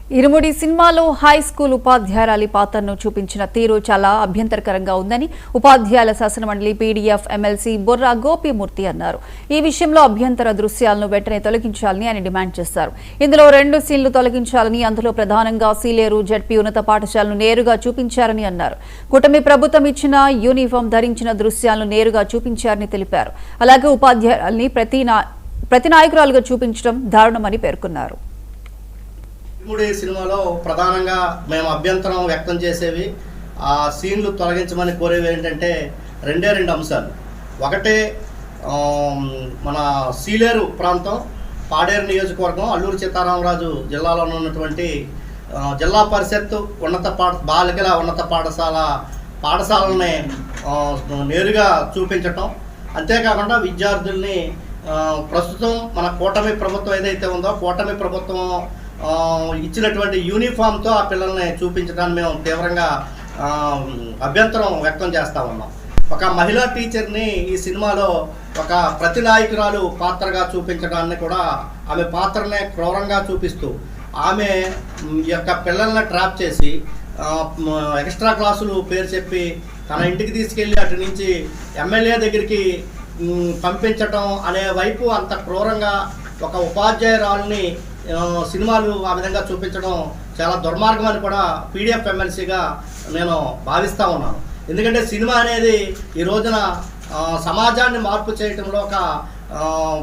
ఇరుముడి సినిమాలో high school ఉపాధ్యాయురాలి పాత్రను చూపించిన తీరు చాలా అభ్యంతరకరంగా ఉందని ఉపాధ్యాయుల శాసనమండలి పీడీఎఫ్ ఎమ్మెల్సీ బొర్రా గోపీమూర్తి అన్నారు. ఈ విషయంలో అభ్యంతర దృశ్యాలను వెంటనే తొలగించాలని ఆయన డిమాండ్ చేశారు. ఇందులో 2 సీన్లు తొలగించాలని, అందులో ప్రధానంగా సీలేరు జడ్పీ ఉన్నత పాఠశాలను నేరుగా చూపించారని అన్నారు. కూటమి ప్రభుత్వం ఇచ్చిన యూనిఫామ్ ధరించిన దృశ్యాలను నేరుగా చూపించారని తెలిపారు. అలాగే ఉపాధ్యాయురాలిని ప్రతి నాయకురాలుగా చూపించడం దారుణమని పేర్కొన్నారు. ఇరుముడి సినిమాలో ప్రధానంగా మేము అభ్యంతరం వ్యక్తం చేసేవి, ఆ సీన్లు తొలగించమని కోరేవి ఏంటంటే రెండే 2 అంశాలు. ఒకటే మన సీలేరు ప్రాంతం, పాడేరు నియోజకవర్గం, అల్లూరు సీతారామరాజు జిల్లాలో ఉన్నటువంటి జిల్లా పరిషత్ బాలికల ఉన్నత పాఠశాలని నేరుగా చూపించటం. అంతేకాకుండా విద్యార్థుల్ని ప్రస్తుతం మన కూటమి ప్రభుత్వం ఏదైతే ఉందో కూటమి ప్రభుత్వం ఇచ్చినటువంటి యూనిఫామ్తో ఆ పిల్లల్ని చూపించడానికి మేము తీవ్రంగా అభ్యంతరం వ్యక్తం చేస్తూ ఉన్నాం. ఒక మహిళా టీచర్ని ఈ సినిమాలో ఒక ప్రతినాయకురాలు పాత్రగా చూపించడాన్ని కూడా ఆమె పాత్రనే క్రూరంగా చూపిస్తూ ఆమె యొక్క పిల్లల్ని ట్రాప్ చేసి ఎక్స్ట్రా క్లాసులు పేరు చెప్పి తన ఇంటికి తీసుకెళ్ళి అటు నుంచి ఎమ్మెల్యే దగ్గరికి పంపించటం అనే వైపు అంత క్రూరంగా ఒక ఉపాధ్యాయురాలని సినిమాలు ఆ విధంగా చూపించడం చాలా దుర్మార్గం అని కూడా పీడీఎఫ్ ఎమ్మెల్సీగా నేను భావిస్తూ ఉన్నాను. ఎందుకంటే సినిమా అనేది ఈ రోజున సమాజాన్ని మార్పు చేయటంలో ఒక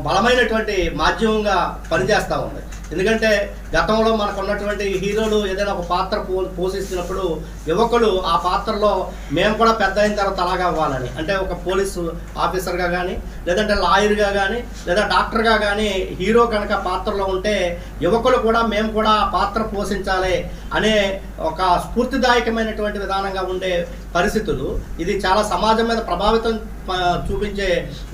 బలమైనటువంటి మాధ్యమంగా పనిచేస్తూ ఉంది. ఎందుకంటే గతంలో మనకు ఉన్నటువంటి హీరోలు ఏదైనా ఒక పాత్ర పోషిస్తున్నప్పుడు యువకులు ఆ పాత్రలో మేము కూడా పెద్ద అయిన తర్వాత అలాగా అవ్వాలని, అంటే ఒక పోలీసు ఆఫీసర్గా కానీ, లేదంటే లాయర్గా కానీ, లేదా డాక్టర్గా కానీ హీరో కనుక పాత్రలో ఉంటే యువకులు కూడా మేము కూడా ఆ పాత్ర పోషించాలి అనే ఒక స్ఫూర్తిదాయకమైనటువంటి విధానంగా ఉండే పరిస్థితులు. ఇది చాలా సమాజం మీద ప్రభావితం చూపించే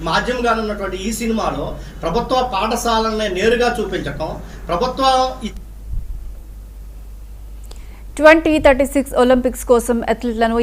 మాధ్యమంగా ఉన్నటువంటి ఈ సినిమాలో ప్రభుత్వ పాఠశాలని నేరుగా చూపించటం, ప్రభుత్వం 2036 ఒలింపిక్స్ కోసం అథ్లెట్లను